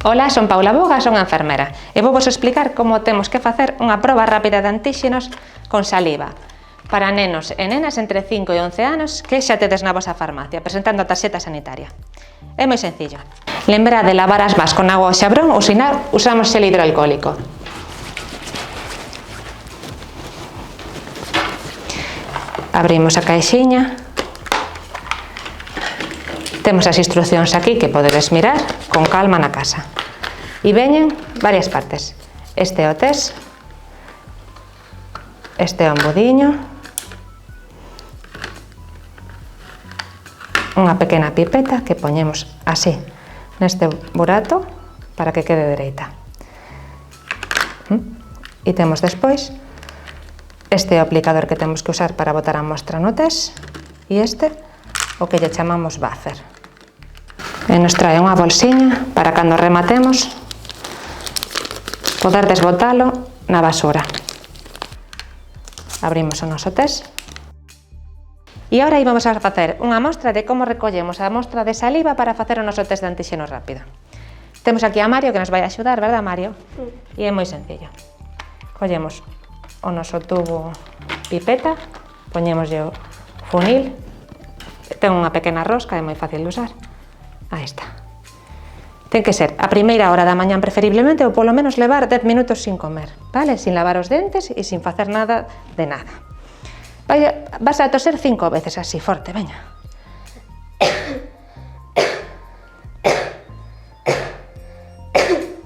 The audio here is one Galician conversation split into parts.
Ola, son Paula Boga, son enfermera e vou vos explicar como temos que facer unha proba rápida de antíxenos con saliva para nenos e nenas entre 5 e 11 anos que xa tedes na vosa farmacia presentando a tarxeta sanitaria. É moi sencillo. Lembrade de lavar as mans con agua ou xabrón ou senón usamos xel hidroalcohólico. Abrimos a caixiña. Temos as instruccións aquí que podedes mirar con calma na casa. E veñen varias partes. Este é o test. Este é o embudiño. Unha pequena pipeta que poñemos así neste burato para que quede dereita. E temos despois este aplicador que temos que usar para botar a mostra no test e este o que lle chamamos buffer. E nos trae unha bolsiña para cando rematemos poder desbotalo na basura. Abrimos o noso test. E agora íbamos a facer unha mostra de como recollemos a mostra de saliva para facer o noso test de antíxeno rápido. Temos aquí a Mario que nos vai axudar, verdad, Mario? E é moi sencillo. Collemos o noso tubo pipeta, poñémoslle o funil, ten unha pequena rosca, é moi fácil de usar. Aí está. Ten que ser a primeira hora da mañán preferiblemente ou polo menos levar 10 minutos sin comer, vale? Sin lavar os dentes e sin facer nada de nada. Vas a toser 5 veces así, forte, veña.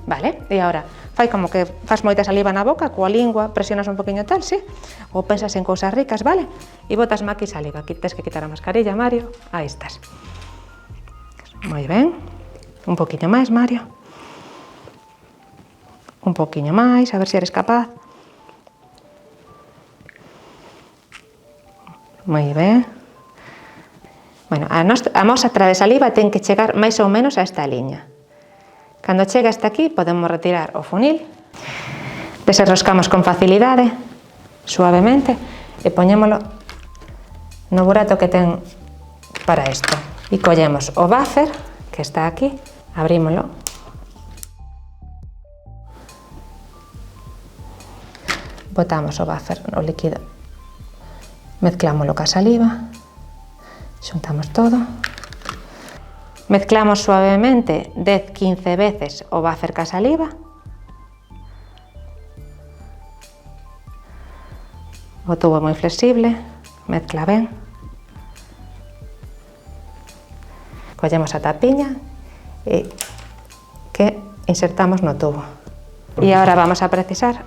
Vale, e agora fai como que fas moita saliva na boca, coa lingua, presionas un poquinho tal, sí? Ou pensas en cousas ricas, vale? E botas aquí saliva, aquí tes que quitar a mascarilla, Mario, aí estás. Moi ben, un poquinho máis, Mario. Un poquinho máis, a ver se eres capaz. Moi ben. Bueno, a mostra de saliva ten que chegar máis ou menos a esta liña. Cando chega hasta aquí, podemos retirar o funil, desenroscamos con facilidade, suavemente, e poñémolo no burato que ten para isto. E collemos o buffer, que está aquí, abrímolo. Botamos o buffer no líquido, mezclámoslo ca saliva, xuntamos todo. Mezclamos suavemente 10-15 veces o buffer ca saliva. O tubo moi flexible, mezcla ben. Collemos a tapiña e que insertamos no tubo. E agora vamos a precisar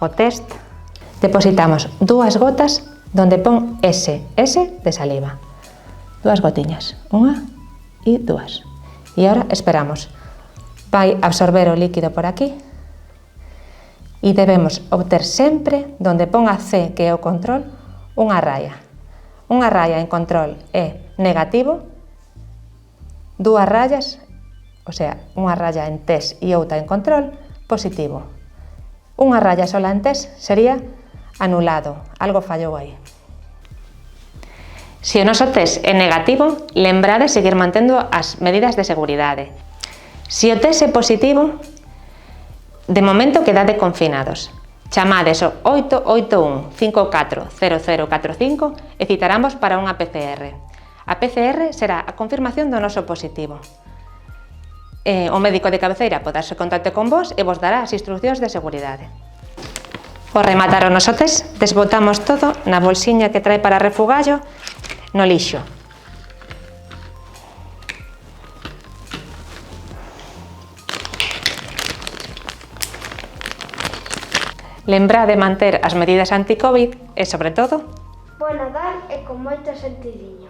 o test. Depositamos 2 gotas donde pon S de saliva. 2 gotiñas, unha e 2. E agora esperamos. Vai absorber o líquido por aquí e debemos obter sempre, donde pon a C, que é o control, unha raya. Unha raya en control é negativo, 2 rayas, o sea, unha raya en test e outra en control, positivo. Unha raya sola en test sería anulado, algo fallou aí. Se o noso test é negativo, lembrade seguir mantendo as medidas de seguridade. Se o test é positivo, de momento quedade confinados. Chamades o 881 54 0045 e citaramos para unha PCR. A PCR será a confirmación do noso positivo. O médico de cabeceira podarse contacte con vos e vos dará as instruccións de seguridade. Ao rematar o noso test, desbotamos todo na bolsiña que trae para refugallo no lixo. Lembrade manter as medidas anti-Covid e, sobre todo, bo Nadal e con moito sentidinho.